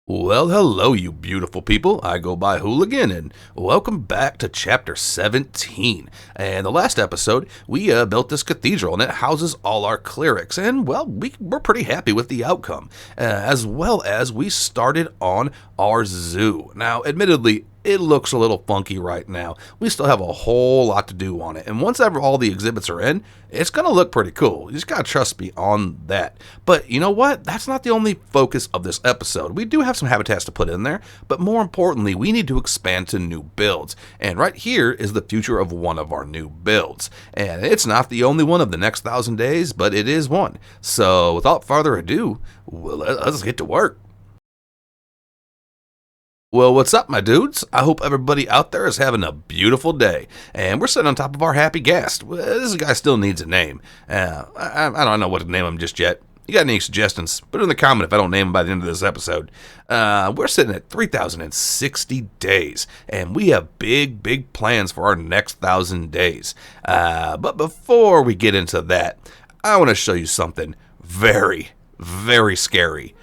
Well, hello, you beautiful people. I go by Hooligan, and welcome back to Chapter 17. And the last episode, we built this cathedral, and it houses all our clerics. And, well, we're pretty happy with the outcome, as well as we started on our zoo. Now, admittedly, it looks a little funky right now. We still have a whole lot to do on it. And once ever all the exhibits are in, it's going to look pretty cool. You just got to trust me on that. But you know what? That's not the only focus of this episode. We do have some habitats to put in there, but more importantly, we need to expand to new builds. And right here is the future of one of our new builds. And it's not the only one of the next 1,000 days, but it is one. So without further ado, let's get to work. Well, what's up, my dudes? I hope everybody out there is having a beautiful day. And we're sitting on top of our happy guest. This guy still needs a name. I don't know what to name him just yet. You got any suggestions? Put it in the comment if I don't name him by the end of this episode. We're sitting at 3,060 days. And we have big plans for our next 1,000 days. But before we get into that, I want to show you something very scary.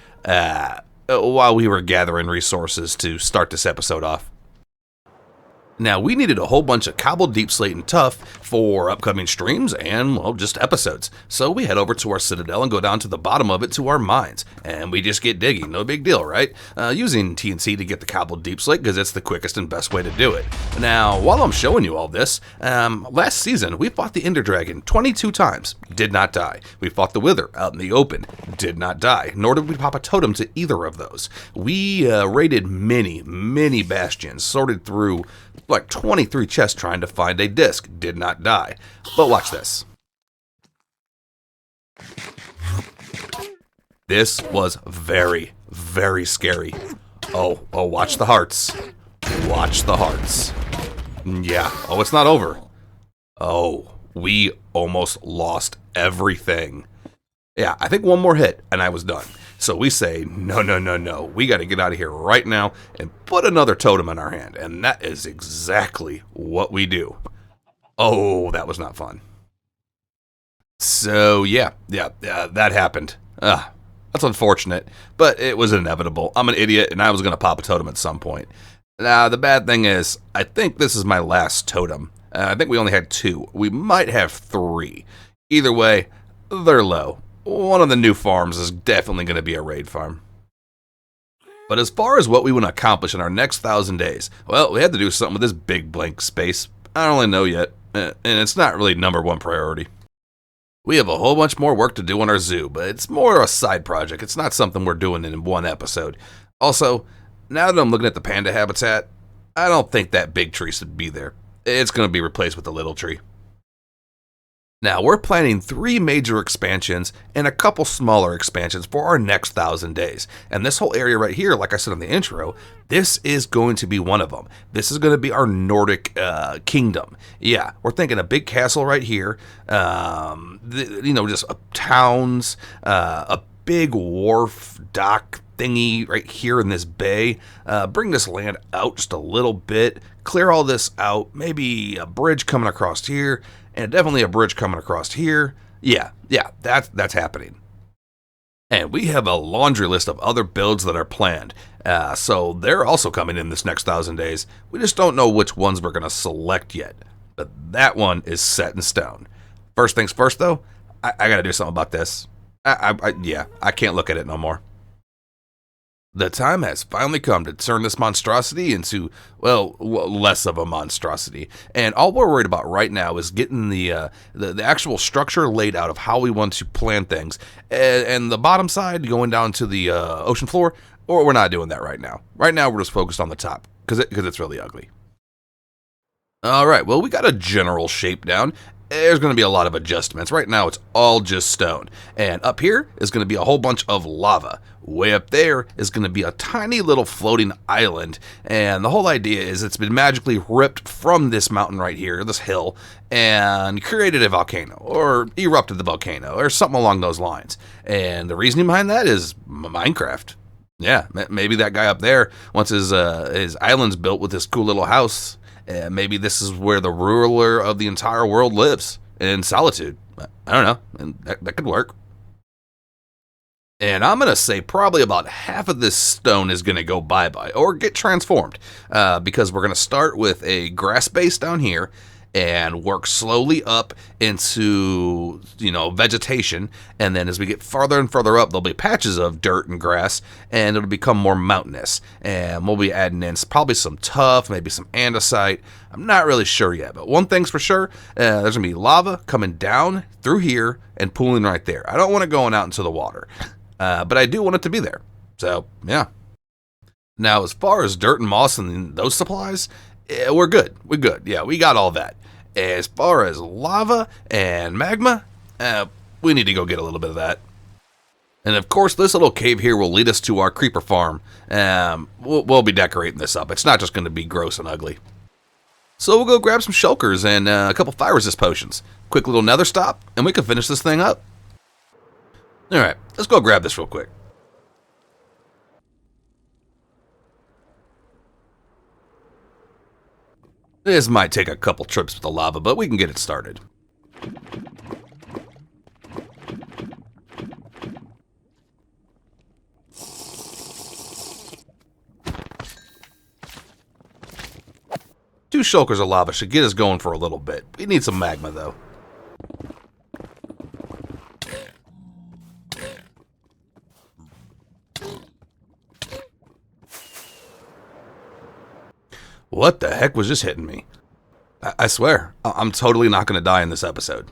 While we were gathering resources to start this episode off. Now, we needed a whole bunch of cobbled deep slate and tuff for upcoming streams and, well, just episodes. So we head over to our citadel and go down to the bottom of it to our mines. And we just get digging. No big deal, right? Using TNT to get the cobbled deep slate because it's the quickest and best way to do it. Now, while I'm showing you all this, last season we fought the Ender Dragon 22 times. Did not die. We fought the Wither out in the open. Did not die. Nor did we pop a totem to either of those. We raided many bastions, sorted through like 23 chests trying to find a disc. Did not die. But watch this. This was very scary. Oh, watch the hearts. Watch the hearts. Yeah. Oh, it's not over. Oh, we almost lost everything. Yeah, I think one more hit and I was done. So we say, no. We got to get out of here right now and put another totem in our hand. And that is exactly what we do. Oh, that was not fun. So, yeah, that happened. That's unfortunate, but it was inevitable. I'm an idiot, and I was going to pop a totem at some point. Now, the bad thing is, I think this is my last totem. I think we only had 2. We might have 3. Either way, they're low. One of the new farms is definitely going to be a raid farm. But as far as what we want to accomplish in our next 1,000 days, well, we had to do something with this big blank space. I don't really know yet, and it's not really #1 priority. We have a whole bunch more work to do on our zoo, but it's more a side project. It's not something we're doing in one episode. Also, now that I'm looking at the panda habitat, I don't think that big tree should be there. It's going to be replaced with a little tree. Now, we're planning 3 major expansions and a couple smaller expansions for our next 1,000 days. And this whole area right here, like I said in the intro, this is going to be one of them. This is going to be our Nordic kingdom. Yeah, we're thinking a big castle right here, just towns, a big wharf dock thingy right here in this bay. Bring this land out just a little bit, clear all this out, maybe a bridge coming across here, and definitely a bridge coming across here. Yeah, that's happening. And we have a laundry list of other builds that are planned. So they're also coming in this next 1,000 days. We just don't know which ones we're going to select yet. But that one is set in stone. First things first, though, I got to do something about this. I can't look at it no more. The time has finally come to turn this monstrosity into, well, less of a monstrosity. And all we're worried about right now is getting the actual structure laid out of how we want to plan things. And the bottom side going down to the ocean floor, or we're not doing that right now. Right now, we're just focused on the top because it's really ugly. All right, well, we got a general shape down. There's going to be a lot of adjustments. Right now, it's all just stone. And up here is going to be a whole bunch of lava. Way up there is going to be a tiny little floating island. And the whole idea is it's been magically ripped from this mountain right here, this hill, and created a volcano, or erupted the volcano, or something along those lines. And the reasoning behind that is Minecraft. Yeah, maybe that guy up there, once his island's built with this cool little house, maybe this is where the ruler of the entire world lives, in solitude. I don't know, and that could work. And I'm going to say probably about half of this stone is going to go bye-bye or get transformed because we're going to start with a grass base down here and work slowly up into, vegetation. And then as we get farther and further up, there'll be patches of dirt and grass, and it'll become more mountainous. And we'll be adding in probably some tuff, maybe some andesite. I'm not really sure yet, but one thing's for sure, there's going to be lava coming down through here and pooling right there. I don't want it going out into the water, but I do want it to be there. So, yeah. Now, as far as dirt and moss and those supplies, we're good. We're good. Yeah, we got all that. As far as lava and magma, we need to go get a little bit of that. And of course, this little cave here will lead us to our creeper farm. We'll be decorating this up. It's not just going to be gross and ugly. So we'll go grab some shulkers and a couple fire resist potions. Quick little nether stop, and we can finish this thing up. Alright, let's go grab this real quick. This might take a couple trips with the lava, but we can get it started. Two shulkers of lava should get us going for a little bit. We need some magma, though. What the heck was just hitting me? I swear, I'm totally not going to die in this episode.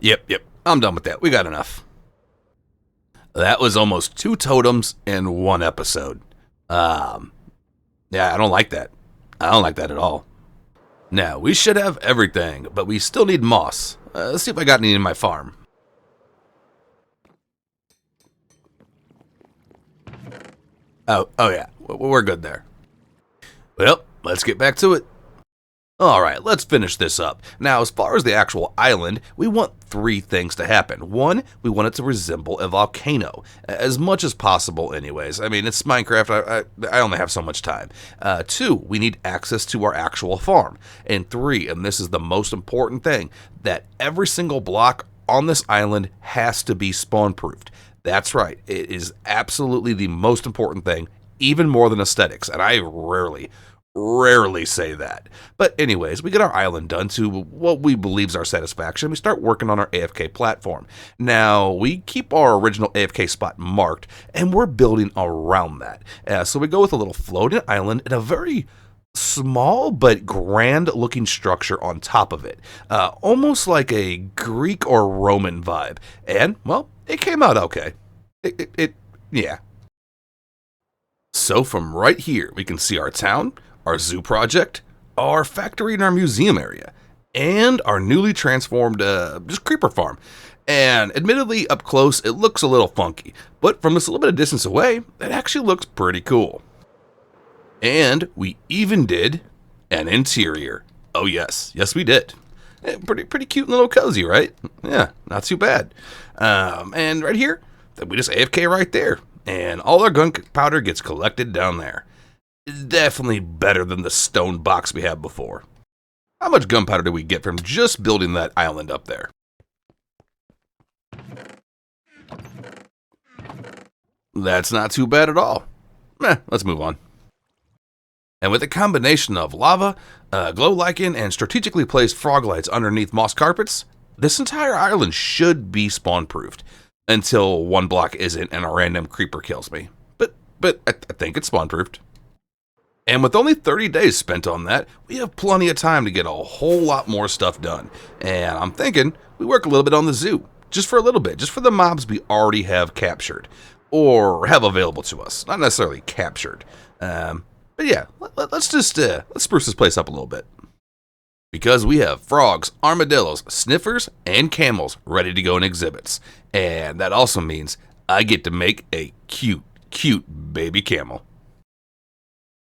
Yep, I'm done with that. We got enough. That was almost 2 totems in 1 episode. Yeah, I don't like that. I don't like that at all. Now, we should have everything, but we still need moss. Let's see if I got any in my farm. Oh yeah, we're good there. Well, let's get back to it. Alright, let's finish this up. Now, as far as the actual island, we want 3 things to happen. 1, we want it to resemble a volcano, as much as possible anyways. I mean, it's Minecraft, I only have so much time. 2, we need access to our actual farm. And 3, and this is the most important thing, that every single block on this island has to be spawn-proofed. That's right, it is absolutely the most important thing, even more than aesthetics, and I rarely say that. But anyways, we get our island done to what we believe is our satisfaction. We start working on our AFK platform. Now, we keep our original AFK spot marked, and we're building around that. So we go with a little floating island and a very small but grand looking structure on top of it. Almost like a Greek or Roman vibe. And, well, it came out okay. Yeah. So from right here, we can see our town, our zoo project, our factory and our museum area, and our newly transformed just creeper farm. And admittedly, up close, it looks a little funky, but from this little bit of distance away, it actually looks pretty cool. And we even did an interior. Oh yes, we did. Pretty cute and little cozy, right? Yeah, not too bad. And right here, we just AFK right there, and all our gunpowder gets collected down there. Definitely better than the stone box we had before. How much gunpowder did we get from just building that island up there? That's not too bad at all. Let's move on. And with a combination of lava, glow lichen, and strategically placed frog lights underneath moss carpets, this entire island should be spawn-proofed. Until one block isn't and a random creeper kills me. But I think it's spawn-proofed. And with only 30 days spent on that, we have plenty of time to get a whole lot more stuff done. And I'm thinking we work a little bit on the zoo. Just for a little bit. Just for the mobs we already have captured. Or have available to us. Not necessarily captured. But yeah, let's spruce this place up a little bit. Because we have frogs, armadillos, sniffers, and camels ready to go in exhibits. And that also means I get to make a cute baby camel.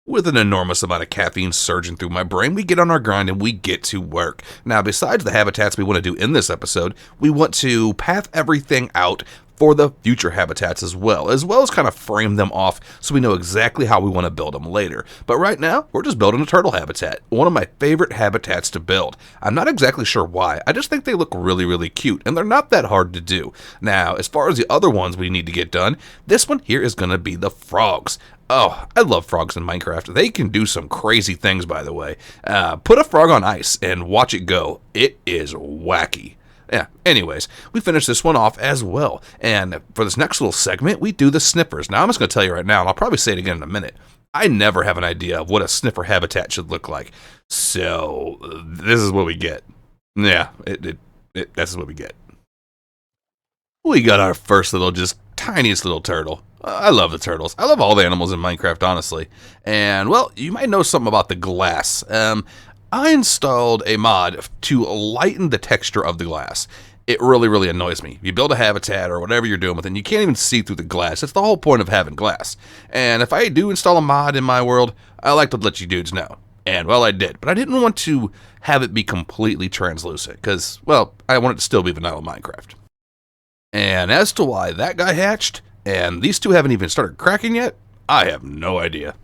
With an enormous amount of caffeine surging through my brain, we get on our grind and we get to work. Now, besides the habitats we want to do in this episode, we want to path everything out for the future habitats as well as kind of frame them off so we know exactly how we want to build them later. But right now, we're just building a turtle habitat, one of my favorite habitats to build. I'm not exactly sure why, I just think they look really, really cute, and they're not that hard to do. Now, as far as the other ones we need to get done, this one here is going to be the frogs. Oh, I love frogs in Minecraft. They can do some crazy things, by the way. Put a frog on ice and watch it go. It is wacky. Yeah, anyways, we finished this one off as well. And for this next little segment, we do the sniffers. Now, I'm just going to tell you right now, and I'll probably say it again in a minute. I never have an idea of what a sniffer habitat should look like. So, this is what we get. Yeah, that's what we get. We got our first little, just tiniest little turtle. I love the turtles. I love all the animals in Minecraft, honestly. And, well, you might know something about the glass. I installed a mod to lighten the texture of the glass. It really, really annoys me. You build a habitat or whatever you're doing with it, and you can't even see through the glass. That's the whole point of having glass. And if I do install a mod in my world, I like to let you dudes know. And, well, I did. But I didn't want to have it be completely translucent because, well, I want it to still be vanilla Minecraft. And as to why that guy hatched, and these two haven't even started cracking yet, I have no idea.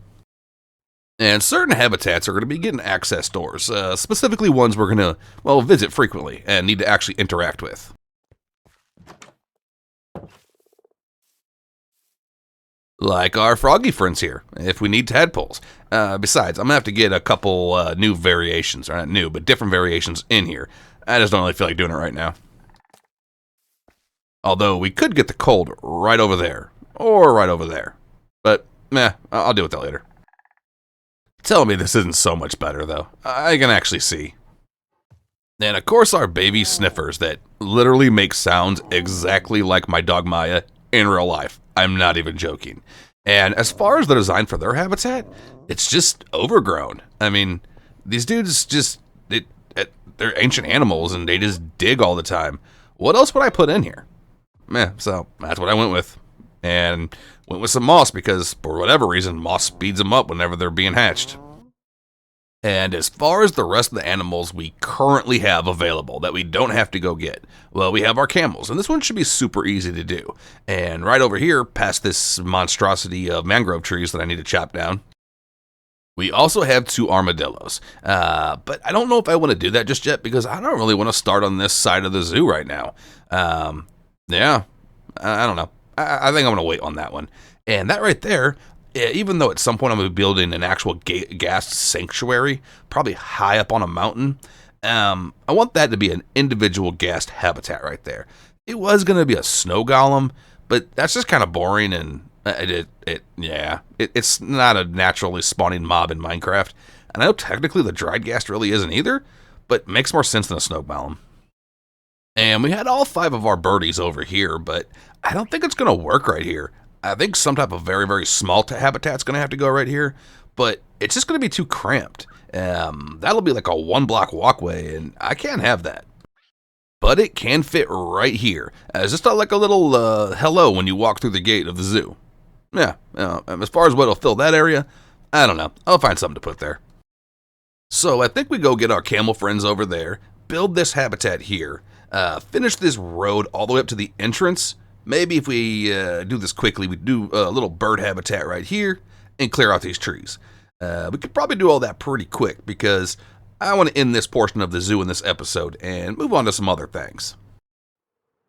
And certain habitats are going to be getting access doors, specifically ones we're going to, well, visit frequently and need to actually interact with. Like our froggy friends here, if we need tadpoles. Besides, I'm going to have to get a couple new variations, or not new, but different variations in here. I just don't really feel like doing it right now. Although we could get the cold right over there, or right over there. But, I'll deal with that later. Tell me this isn't so much better, though. I can actually see. And of course our baby sniffers that literally make sounds exactly like my dog Maya in real life. I'm not even joking. And as far as the design for their habitat, it's just overgrown. I mean, these dudes just, they're ancient animals and they just dig all the time. What else would I put in here? So that's what I went with. And went with some moss because, for whatever reason, moss speeds them up whenever they're being hatched. And as far as the rest of the animals we currently have available that we don't have to go get, well, we have our camels, and this one should be super easy to do. And right over here, past this monstrosity of mangrove trees that I need to chop down, we also have 2 armadillos. But I don't know if I want to do that just yet because I don't really want to start on this side of the zoo right now. Yeah, I don't know. I think I'm going to wait on that one. And that right there, even though at some point I'm going to be building an actual ghast sanctuary, probably high up on a mountain, I want that to be an individual ghast habitat right there. It was going to be a snow golem, but that's just kind of boring, and it's not a naturally spawning mob in Minecraft. And I know technically the dried ghast really isn't either, but it makes more sense than a snow golem. And we had all 5 of our birdies over here, but I don't think it's going to work right here. I think some type of very, very small habitat's going to have to go right here, but it's just going to be too cramped. That'll be like a 1-block walkway, and I can't have that. But it can fit right here, as just like a little hello when you walk through the gate of the zoo. Yeah, as far as what'll fill that area, I don't know. I'll find something to put there. So I think we go get our camel friends over there, build this habitat here, finish this road all the way up to the entrance. Maybe if we do this quickly, we do a little bird habitat right here and clear out these trees. We could probably do all that pretty quick because I want to end this portion of the zoo in this episode and move on to some other things.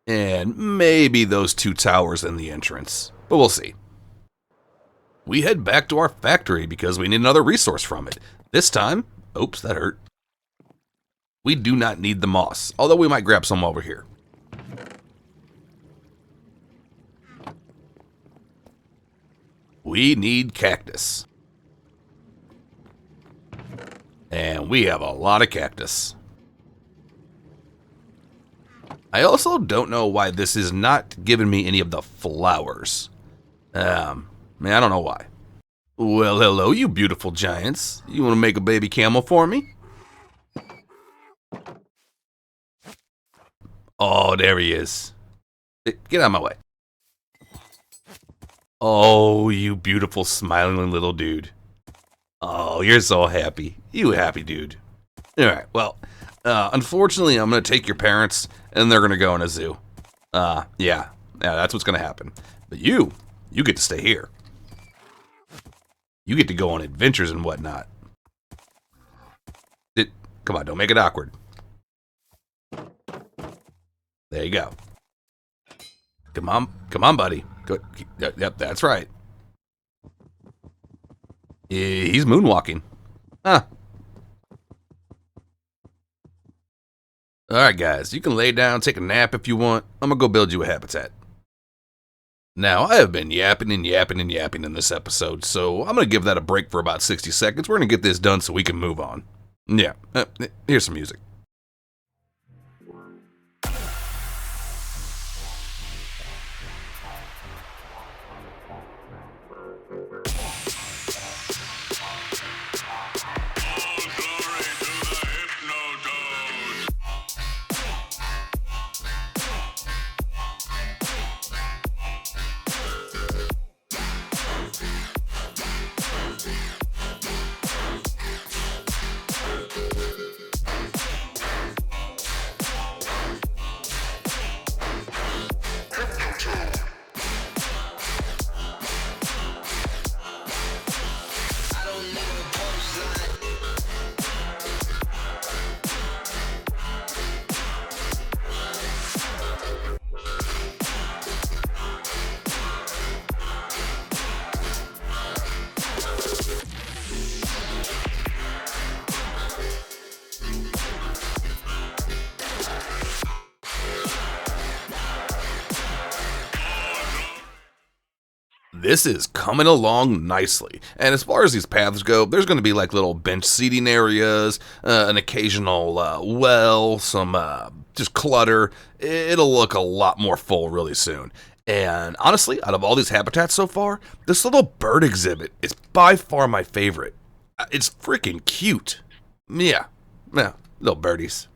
And maybe those 2 towers in the entrance, but we'll see. We head back to our factory because we need another resource from it. This time, oops, that hurt. We do not need the moss, although we might grab some over here. We need cactus. And we have a lot of cactus. I also don't know why this is not giving me any of the flowers. I don't know why. Well, hello, you beautiful giants. You want to make a baby camel for me? Oh, there he is. Get out of my way. Oh, you beautiful, smiling little dude. Oh, you're so happy. You happy dude. Alright, well, unfortunately, I'm going to take your parents, and they're going to go in a zoo. Yeah, Yeah, that's what's going to happen. But you get to stay here. You get to go on adventures and whatnot. Come on, don't make it awkward. There you go. Come on, buddy. Go, yep, that's right. He's moonwalking. Huh. Alright, guys, you can lay down, take a nap if you want. I'm gonna go build you a habitat. Now, I have been yapping and yapping and yapping in this episode, so I'm gonna give that a break for about 60 seconds. We're gonna get this done so we can move on. Yeah, here's some music. This is coming along nicely. And as far as these paths go, there's going to be like little bench seating areas, an occasional well, some just clutter. It'll look a lot more full really soon. And honestly, out of all these habitats so far, this little bird exhibit is by far my favorite. It's freaking cute. Yeah, little birdies.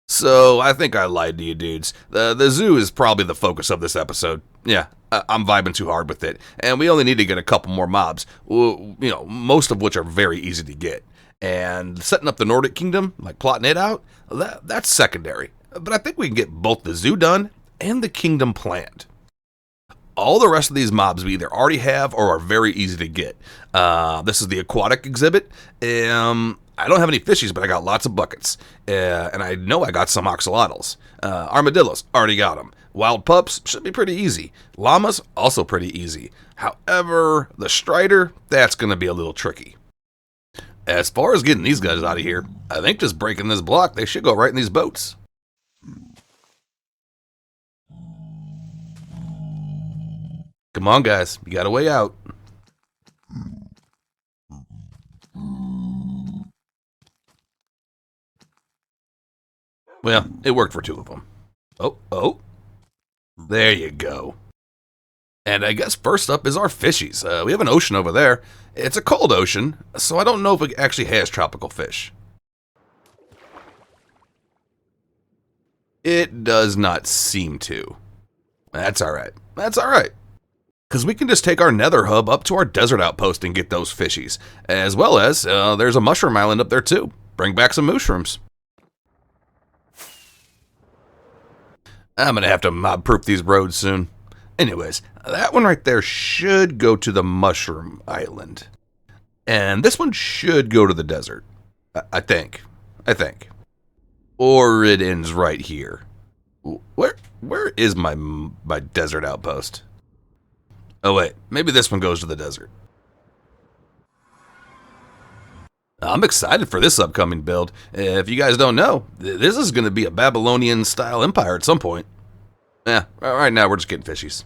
So, I think I lied to you dudes. The zoo is probably the focus of this episode. Yeah, I'm vibing too hard with it. And we only need to get a couple more mobs, most of which are very easy to get. And setting up the Nordic kingdom, like plotting it out, that's secondary. But I think we can get both the zoo done and the kingdom planned. All the rest of these mobs we either already have or are very easy to get. This is the aquatic exhibit. I don't have any fishies, but I got lots of buckets. And I know I got some axolotls. Armadillos, already got them. Wild pups, should be pretty easy. Llamas, also pretty easy. However, the strider, that's going to be a little tricky. As far as getting these guys out of here, I think just breaking this block, they should go right in these boats. Come on, guys, you got a way out. Well, it worked for two of them. Oh. There you go. And I guess first up is our fishies. We have an ocean over there. It's a cold ocean, so I don't know if it actually has tropical fish. It does not seem to. That's alright. Because we can just take our nether hub up to our desert outpost and get those fishies. As well as, there's a mushroom island up there too. Bring back some mushrooms. I'm going to have to mob-proof these roads soon. Anyways, that one right there should go to the mushroom island. And this one should go to the desert. I think. Or it ends right here. Where is my desert outpost? Oh wait, maybe this one goes to the desert. I'm excited for this upcoming build. If you guys don't know, this is going to be a Babylonian-style empire at some point. Right now we're just getting fishies.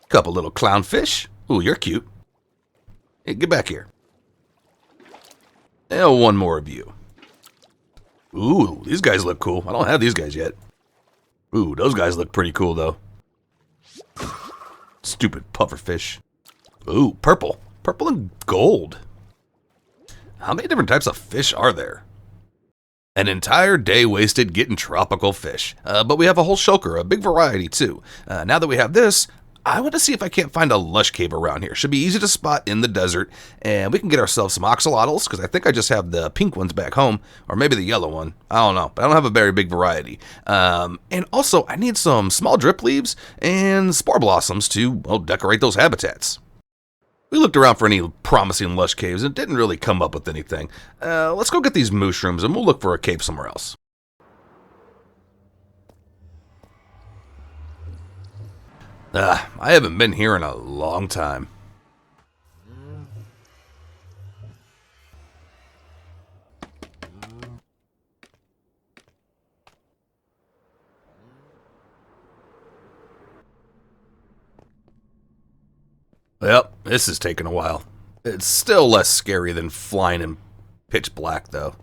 Couple little clownfish. Ooh, you're cute. Hey, get back here. And one more of you. Ooh, these guys look cool. I don't have these guys yet. Ooh, those guys look pretty cool, though. Stupid pufferfish. Ooh, purple. Purple and gold. How many different types of fish are there? An entire day wasted getting tropical fish. But we have a whole shulker, a big variety, too. Now that we have this, I want to see if I can't find a lush cave around here. Should be easy to spot in the desert, and we can get ourselves some axolotls, because I think I just have the pink ones back home, or maybe the yellow one. I don't know, but I don't have a very big variety. And also, I need some small drip leaves and spore blossoms to, well, decorate those habitats. We looked around for any promising lush caves and didn't really come up with anything. Let's go get these mushrooms, and we'll look for a cave somewhere else. I haven't been here in a long time. Well, this is taking a while. It's still less scary than flying in pitch black, though.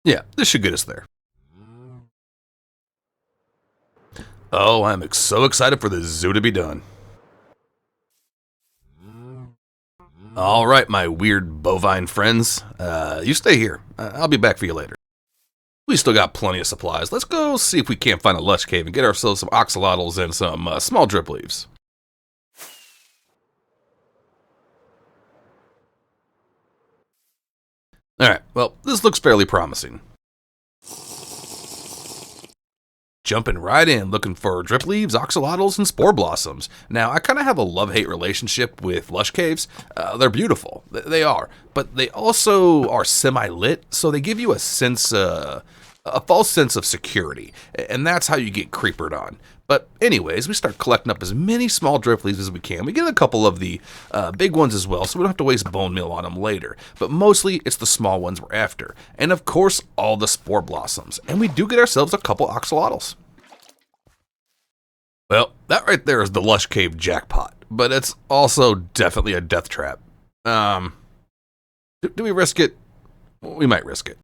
Yeah, this should get us there. Oh, I'm so excited for the zoo to be done. All right, my weird bovine friends. You stay here. I'll be back for you later. We still got plenty of supplies. Let's go see if we can't find a lush cave and get ourselves some axolotls and some small drip leaves. Alright, well, this looks fairly promising. Jumping right in, looking for drip leaves, axolotls, and spore blossoms. Now, I kind of have a love-hate relationship with lush caves. They're beautiful. They are. But they also are semi-lit, so they give you a false sense of security. And that's how you get creepered on. But anyways, we start collecting up as many small drip leaves as we can. We get a couple of the big ones as well, so we don't have to waste bone meal on them later. But mostly, it's the small ones we're after. And of course, all the spore blossoms. And we do get ourselves a couple axolotls. Well, that right there is the lush cave jackpot. But it's also definitely a death trap. Do we risk it? We might risk it.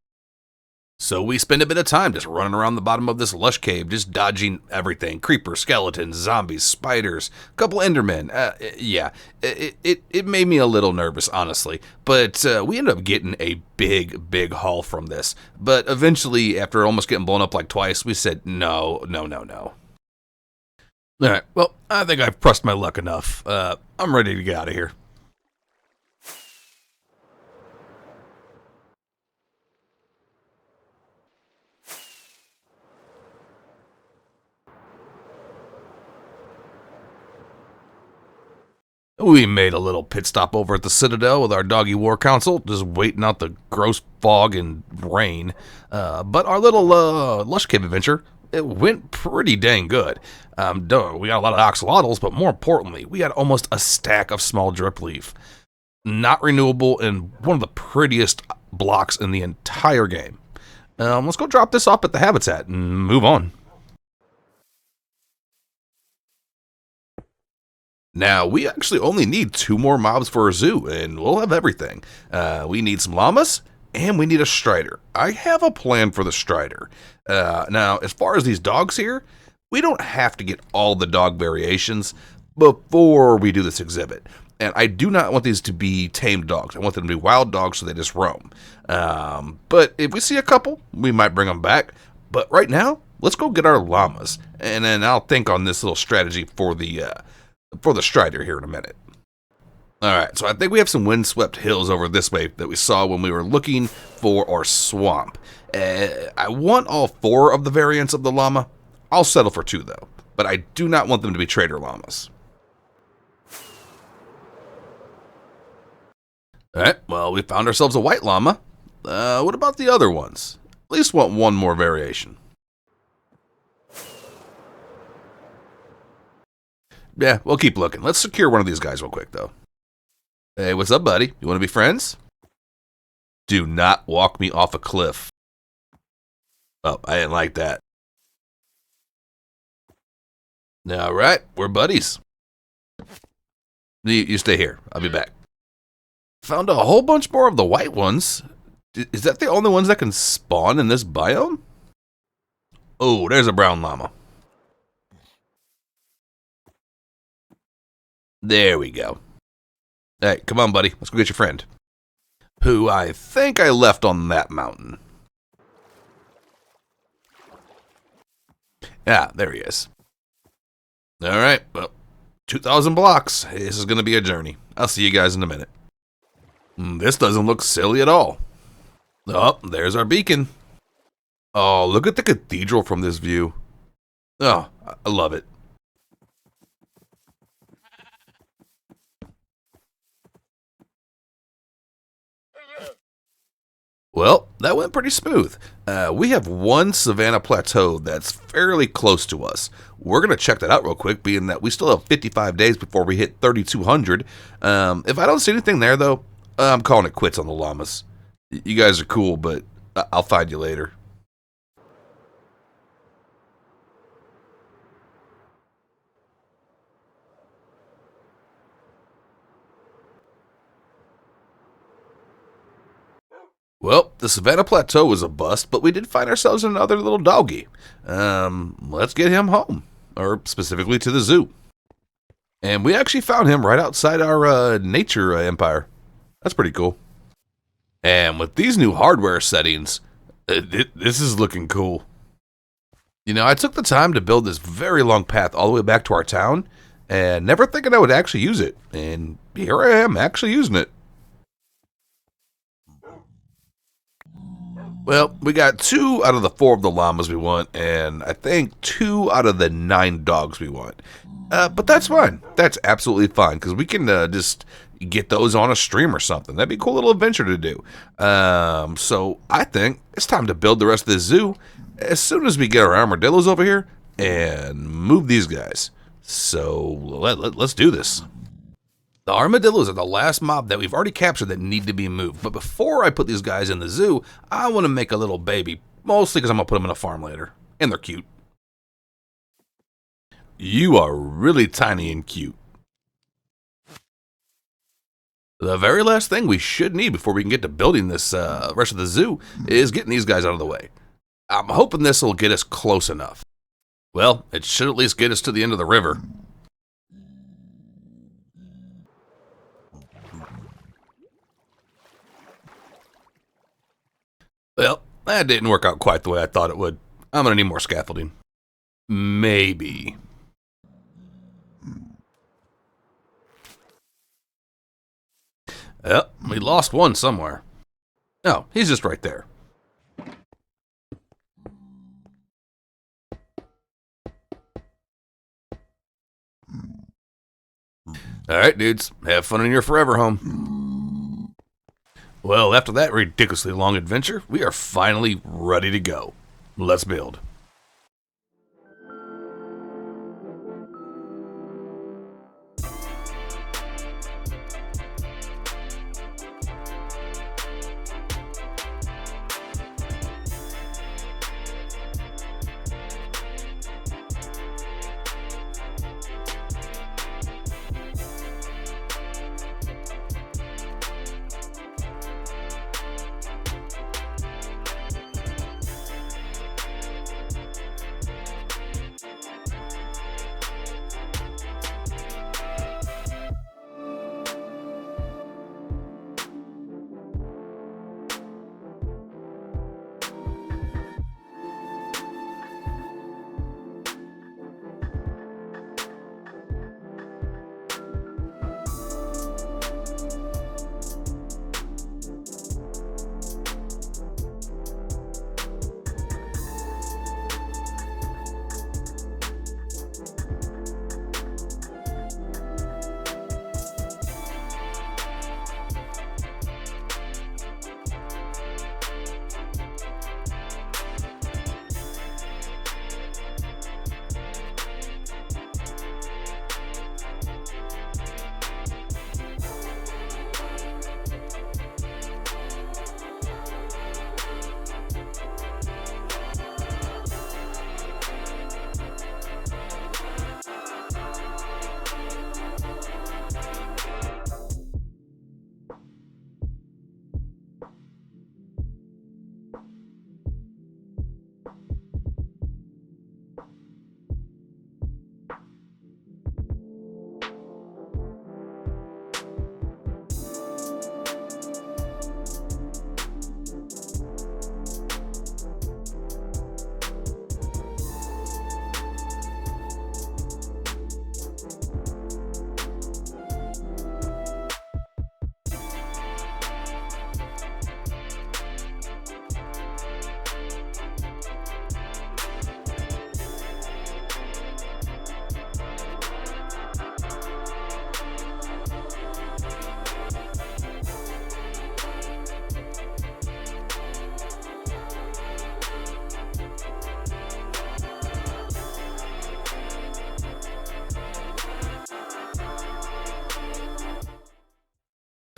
So we spend a bit of time just running around the bottom of this lush cave, just dodging everything. Creepers, skeletons, zombies, spiders, a couple endermen. Yeah, it made me a little nervous, honestly. But we ended up getting a big haul from this. But eventually, after almost getting blown up like twice, we said, no. Alright, well, I think I've pressed my luck enough. I'm ready to get out of here. We made a little pit stop over at the Citadel with our doggy war council, just waiting out the gross fog and rain. But our little lush cave adventure, it went pretty dang good. We got a lot of axolotls, but more importantly, we got almost a stack of small drip leaf. Not renewable and one of the prettiest blocks in the entire game. Let's go drop this off at the habitat and move on. Now, we actually only need 2 more mobs for a zoo, and we'll have everything. We need some llamas, and we need a strider. I have a plan for the strider. Now, as far as these dogs here, we don't have to get all the dog variations before we do this exhibit. And I do not want these to be tamed dogs. I want them to be wild dogs so they just roam. But if we see a couple, we might bring them back. But right now, let's go get our llamas. And then I'll think on this little strategy for the strider here in a minute. Alright, so I think we have some windswept hills over this way that we saw when we were looking for our swamp. I want all 4 of the variants of the llama. I'll settle for 2 though, but I do not want them to be trader llamas. Alright, well, we found ourselves a white llama. What about the other ones? At least want 1 more variation. Yeah, we'll keep looking. Let's secure one of these guys real quick, though. Hey, what's up, buddy? You want to be friends? Do not walk me off a cliff. Oh, I didn't like that. All right, we're buddies. You stay here. I'll be back. Found a whole bunch more of the white ones. Is that the only ones that can spawn in this biome? Oh, there's a brown llama. There we go. Hey, come on, buddy. Let's go get your friend. Who I think I left on that mountain. Yeah, there he is. All right, well, 2,000 blocks. This is going to be a journey. I'll see you guys in a minute. This doesn't look silly at all. Oh, there's our beacon. Oh, look at the cathedral from this view. Oh, I love it. Well, that went pretty smooth. We have one savanna plateau that's fairly close to us. We're going to check that out real quick, being that we still have 55 days before we hit 3,200. If I don't see anything there, though, I'm calling it quits on the llamas. You guys are cool, but I'll find you later. Well, the Savannah Plateau was a bust, but we did find ourselves another little doggy. Let's get him home, or specifically to the zoo. And we actually found him right outside our nature empire. That's pretty cool. And with these new hardware settings, this is looking cool. You know, I took the time to build this very long path all the way back to our town, and never thinking I would actually use it. And here I am, actually using it. Well, we got 2 out of the 4 of the llamas we want, and I think 2 out of the 9 dogs we want. But that's fine. That's absolutely fine, because we can just get those on a stream or something. That'd be a cool little adventure to do. So I think it's time to build the rest of the zoo as soon as we get our armadillos over here and move these guys. So let's do this. The armadillos are the last mob that we've already captured that need to be moved. But before I put these guys in the zoo, I want to make a little baby. Mostly because I'm going to put them in a farm later. And they're cute. You are really tiny and cute. The very last thing we should need before we can get to building this rest of the zoo is getting these guys out of the way. I'm hoping this will get us close enough. Well, it should at least get us to the end of the river. Well, that didn't work out quite the way I thought it would. I'm gonna need more scaffolding. Maybe. Well, we lost one somewhere. Oh, he's just right there. Alright, dudes. Have fun in your forever home. Well, after that ridiculously long adventure, we are finally ready to go. Let's build.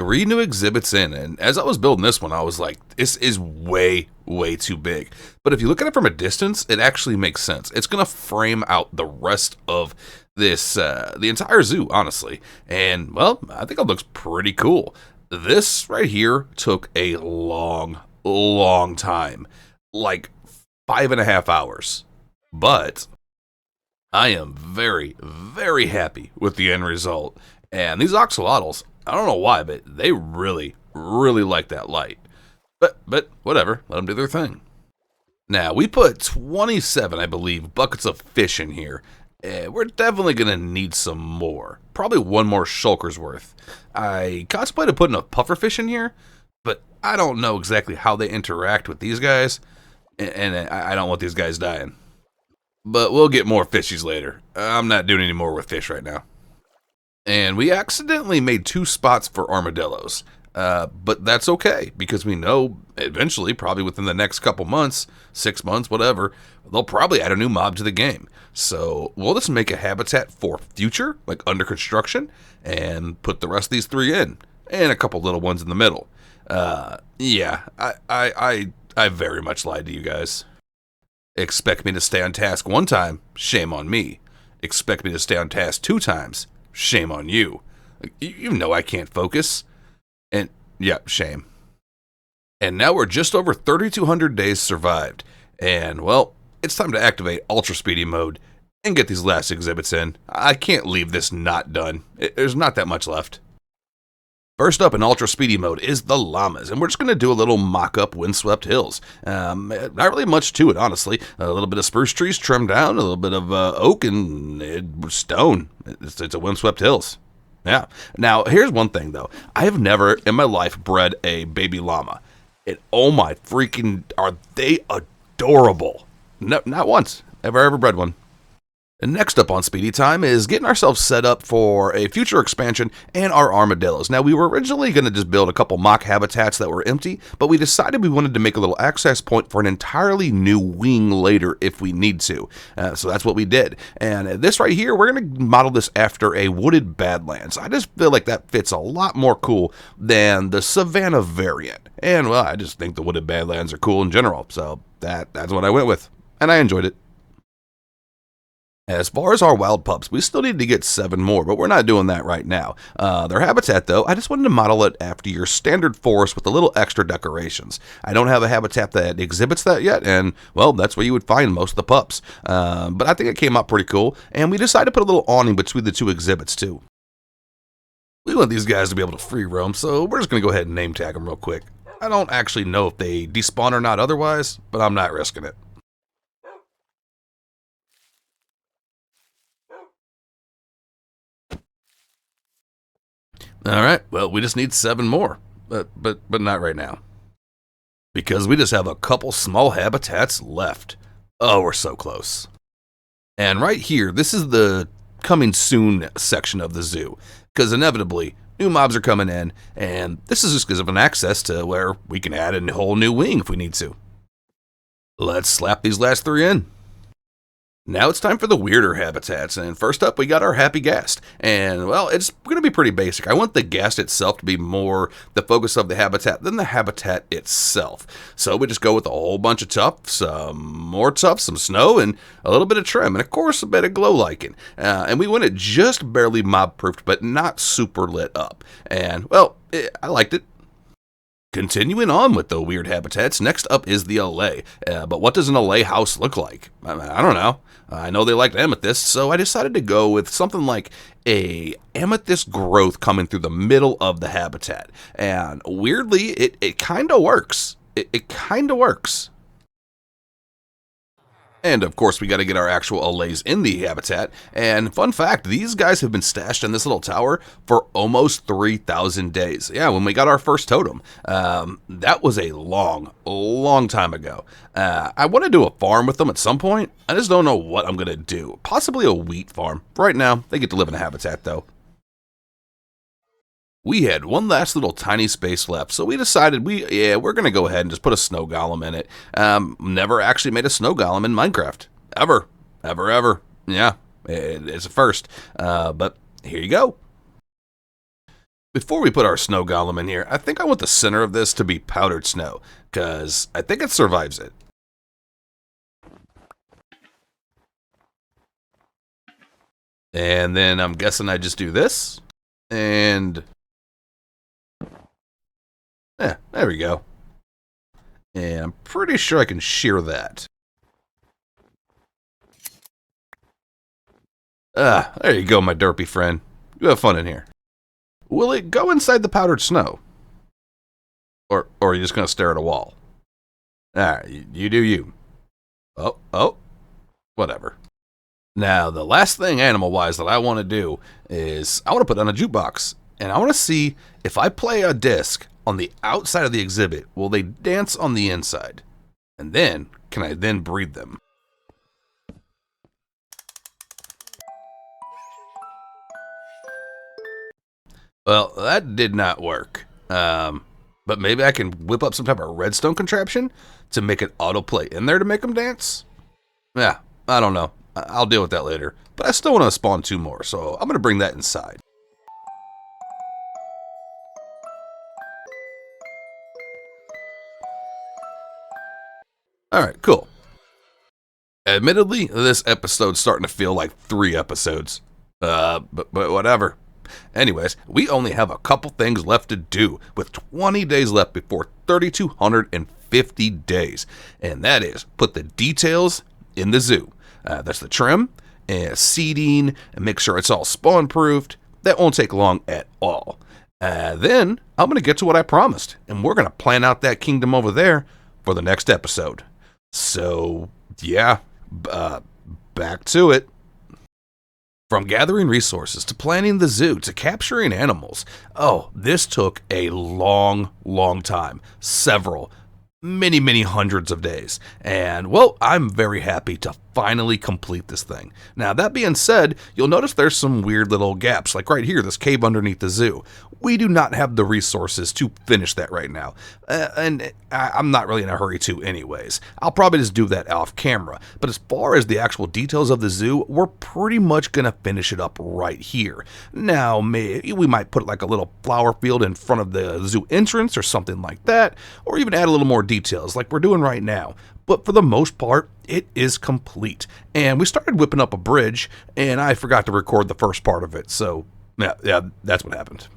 3 new exhibits in, and as I was building this one, I was like, this is way, way too big. But if you look at it from a distance, it actually makes sense. It's going to frame out the rest of this, the entire zoo, honestly. And, well, I think it looks pretty cool. This right here took a long, long time, like 5.5 hours. But I am very, very happy with the end result. And these axolotls, I don't know why, but they really, really like that light. But whatever, let them do their thing. Now, we put 27, I believe, buckets of fish in here. We're definitely going to need some more. Probably one more shulker's worth. I contemplated putting a pufferfish in here, but I don't know exactly how they interact with these guys, and I don't want these guys dying. But we'll get more fishies later. I'm not doing any more with fish right now. And we accidentally made 2 spots for armadillos. But that's okay, because we know eventually, probably within the next couple months, 6 months, whatever, they'll probably add a new mob to the game. So we'll just make a habitat for future, like under construction, and put the rest of these 3 in, and a couple little ones in the middle. Yeah, I very much lied to you guys. Expect me to stay on task 1 time, shame on me. Expect me to stay on task 2 times, shame on you. You know I can't focus. And, yeah, shame. And now we're just over 3,200 days survived. And, well, it's time to activate Ultra Speedy mode and get these last exhibits in. I can't leave this not done. There's not that much left. First up in Ultra Speedy mode is the llamas, and we're just going to do a little mock-up windswept hills. Not really much to it, honestly. A little bit of spruce trees trimmed down, a little bit of oak and stone. It's a windswept hills. Yeah. Now, here's one thing, though. I have never in my life bred a baby llama. And oh my freaking, are they adorable. No, not once. Ever bred one. And next up on Speedy Time is getting ourselves set up for a future expansion and our armadillos. Now, we were originally going to just build a couple mock habitats that were empty, but we decided we wanted to make a little access point for an entirely new wing later if we need to. So that's what we did. And this right here, we're going to model this after a wooded badlands. I just feel like that fits a lot more cool than the savanna variant. And, well, I just think the wooded badlands are cool in general. So that's what I went with. And I enjoyed it. As far as our wild pups, we still need to get 7 more, but we're not doing that right now. Their habitat, though, I just wanted to model it after your standard forest with a little extra decorations. I don't have a habitat that exhibits that yet, and, well, that's where you would find most of the pups. But I think it came out pretty cool, and we decided to put a little awning between the 2 exhibits, too. We want these guys to be able to free roam, so we're just going to go ahead and name tag them real quick. I don't actually know if they despawn or not otherwise, but I'm not risking it. All right, well, we just need 7 more, but not right now. Because we just have a couple small habitats left. Oh, we're so close. And right here, this is the coming soon section of the zoo, because inevitably, new mobs are coming in, and this is just because of an access to where we can add a whole new wing if we need to. Let's slap these last 3 in. Now it's time for the weirder habitats, and first up we got our happy ghast, and well, it's going to be pretty basic. I want the ghast itself to be more the focus of the habitat than the habitat itself. So we just go with a whole bunch of tufts, some more tufts, some snow, and a little bit of trim, and of course a bit of glow lichen. And we want it just barely mob-proofed, but not super lit up. And well, I liked it. Continuing on with the weird habitats, next up is the allay. But what does an allay house look like? I don't know. I know they liked amethyst, so I decided to go with something like a amethyst growth coming through the middle of the habitat. And weirdly, it kind of works. It kind of works. And of course, we got to get our actual allays in the habitat. And fun fact, these guys have been stashed in this little tower for almost 3,000 days. Yeah, when we got our first totem. That was a long time ago. I want to do a farm with them at some point. I just don't know what I'm going to do. Possibly a wheat farm. Right now, they get to live in a habitat, though. We had one last little tiny space left, so we decided we're going to go ahead and just put a snow golem in it. Never actually made a snow golem in Minecraft. Ever. Yeah, it's a first. But here you go. Before we put our snow golem in here, I think I want the center of this to be powdered snow, because I think it survives it. And then I'm guessing I just do this, and yeah, there we go. And I'm pretty sure I can shear that. There you go, my derpy friend. You have fun in here. Will it go inside the powdered snow? Or are you just going to stare at a wall? Alright, you do you. Oh, whatever. Now, the last thing animal-wise that I want to do is I want to put on a jukebox. And I want to see if I play a disc on the outside of the exhibit, will they dance on the inside? And then, can I then breed them? Well, that did not work. But maybe I can whip up some type of redstone contraption to make it autoplay in there to make them dance? Yeah, I don't know. I'll deal with that later. But I still want to spawn 2 more, so I'm going to bring that inside. Alright, cool. Admittedly, this episode's starting to feel like 3 episodes. But whatever. Anyways, we only have a couple things left to do, with 20 days left before 3,250 days. And that is, put the details in the zoo. That's the trim, and seeding, and make sure it's all spawn-proofed. That won't take long at all. Then, I'm going to get to what I promised, and we're going to plan out that kingdom over there for the next episode. So, yeah, back to it. From gathering resources to planning the zoo to capturing animals. Oh, this took a long time. Several, many hundreds of days. And, well, I'm very happy to finally complete this thing. Now, that being said, you'll notice there's some weird little gaps, like right here, this cave underneath the zoo. We do not have the resources to finish that right now. And I'm not really in a hurry to anyways. I'll probably just do that off camera. But as far as the actual details of the zoo, we're pretty much going to finish it up right here. Now, maybe we might put like a little flower field in front of the zoo entrance or something like that. Or even add a little more details like we're doing right now. But for the most part, it is complete. And we started whipping up a bridge, and I forgot to record the first part of it. So, yeah, that's what happened.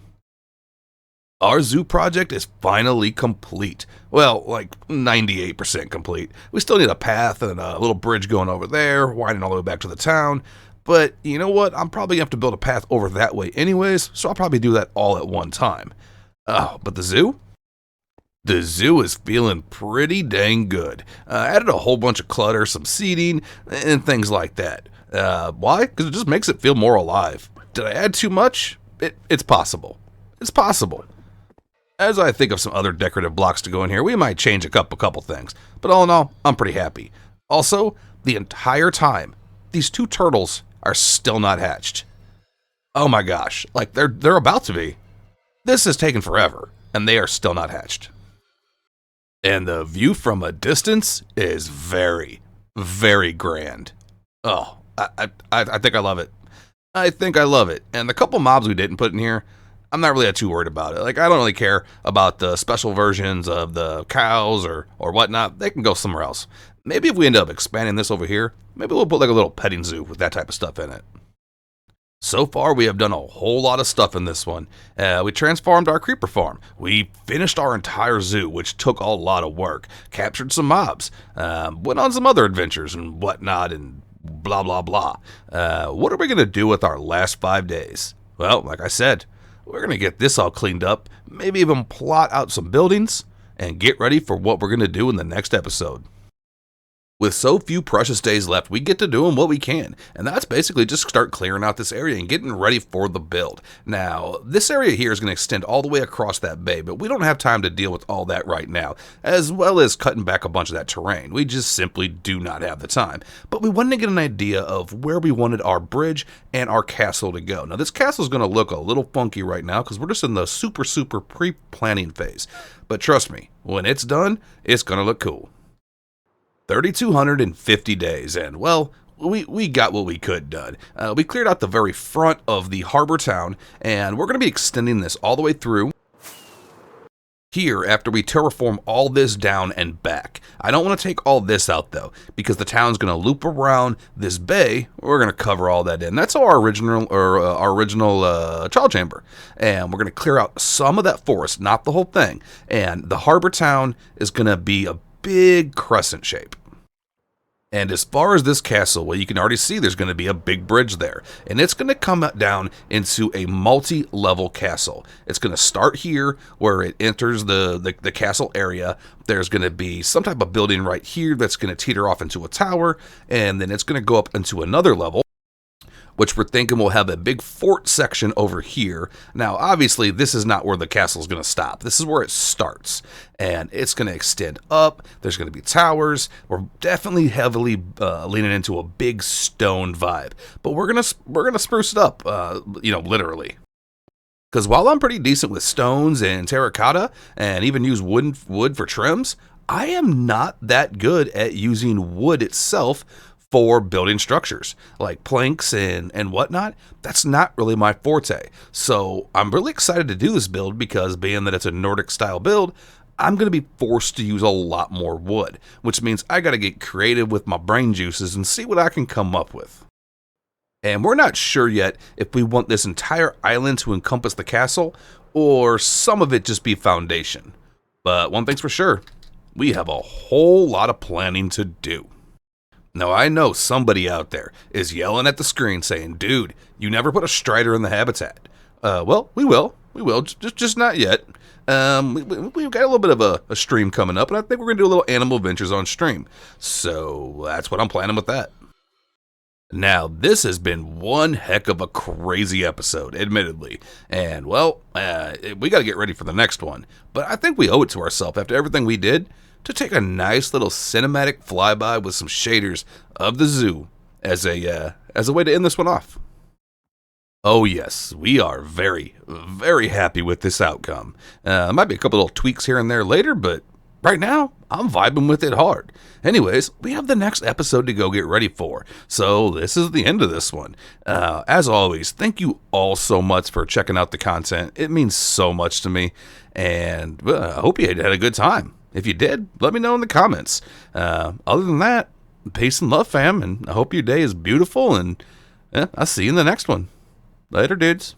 Our zoo project is finally complete. Well, like 98% complete. We still need a path and a little bridge going over there, winding all the way back to the town. But you know what? I'm probably going to have to build a path over that way anyways, so I'll probably do that all at one time. But the zoo? The zoo is feeling pretty dang good. Added a whole bunch of clutter, some seating, and things like that. Why? Because it just makes it feel more alive. Did I add too much? It's possible. It's possible. As I think of some other decorative blocks to go in here, we might change a couple things. But all in all, I'm pretty happy. Also, the entire time, these 2 turtles are still not hatched. Oh my gosh, like they're about to be. This has taken forever, and they are still not hatched. And the view from a distance is very grand. Oh, I think I love it. I think I love it. And the couple mobs we didn't put in here, I'm not really too worried about it. Like, I don't really care about the special versions of the cows or whatnot. They can go somewhere else. Maybe if we end up expanding this over here, maybe we'll put like a little petting zoo with that type of stuff in it. So far, we have done a whole lot of stuff in this one. We transformed our creeper farm. We finished our entire zoo, which took a lot of work. Captured some mobs. Went on some other adventures and whatnot and blah, blah, blah. What are we going to do with our last 5 days? Well, like I said, we're going to get this all cleaned up, maybe even plot out some buildings, and get ready for what we're going to do in the next episode. With so few precious days left, we get to doing what we can, and that's basically just start clearing out this area and getting ready for the build. Now, this area here is going to extend all the way across that bay, but we don't have time to deal with all that right now, as well as cutting back a bunch of that terrain. We just simply do not have the time. But we wanted to get an idea of where we wanted our bridge and our castle to go. Now, this castle is going to look a little funky right now because we're just in the super pre-planning phase. But trust me, when it's done, it's going to look cool. 3,250 days, and well, we got what we could done. We cleared out the very front of the harbor town, and we're going to be extending this all the way through here after we terraform all this down and back. I don't want to take all this out though, because the town's going to loop around this bay. We're going to cover all that in. That's our original child chamber, and we're going to clear out some of that forest, not the whole thing. And the harbor town is going to be a big crescent shape. And as far as this castle, well, you can already see there's going to be a big bridge there. And it's going to come down into a multi-level castle. It's going to start here where it enters the castle area. There's going to be some type of building right here that's going to teeter off into a tower. And then it's going to go up into another level, which we're thinking will have a big fort section over here. Now, obviously, this is not where the castle is going to stop. This is where it starts, and it's going to extend up. There's going to be towers. We're definitely heavily leaning into a big stone vibe, but we're gonna spruce it up, literally. Because while I'm pretty decent with stones and terracotta, and even use wood for trims, I am not that good at using wood itself for building structures like planks and whatnot. That's not really my forte. So I'm really excited to do this build because being that it's a Nordic style build, I'm going to be forced to use a lot more wood, which means I got to get creative with my brain juices and see what I can come up with. And we're not sure yet if we want this entire island to encompass the castle or some of it just be foundation. But one thing's for sure, we have a whole lot of planning to do. Now, I know somebody out there is yelling at the screen saying, dude, you never put a strider in the habitat. Well, we will, just not yet. We've got a little bit of a stream coming up, and I think we're going to do a little animal adventures on stream. So that's what I'm planning with that. Now, this has been one heck of a crazy episode, admittedly. And, well, we got to get ready for the next one. But I think we owe it to ourselves after everything we did to take a nice little cinematic flyby with some shaders of the zoo as a way to end this one off. Oh yes, we are very, very happy with this outcome. Might be a couple little tweaks here and there later, but right now, I'm vibing with it hard. Anyways, we have the next episode to go get ready for, so this is the end of this one. As always, thank you all so much for checking out the content. It means so much to me, and I hope you had a good time. If you did, let me know in the comments. Other than that, peace and love, fam, and I hope your day is beautiful, and I'll see you in the next one. Later, dudes.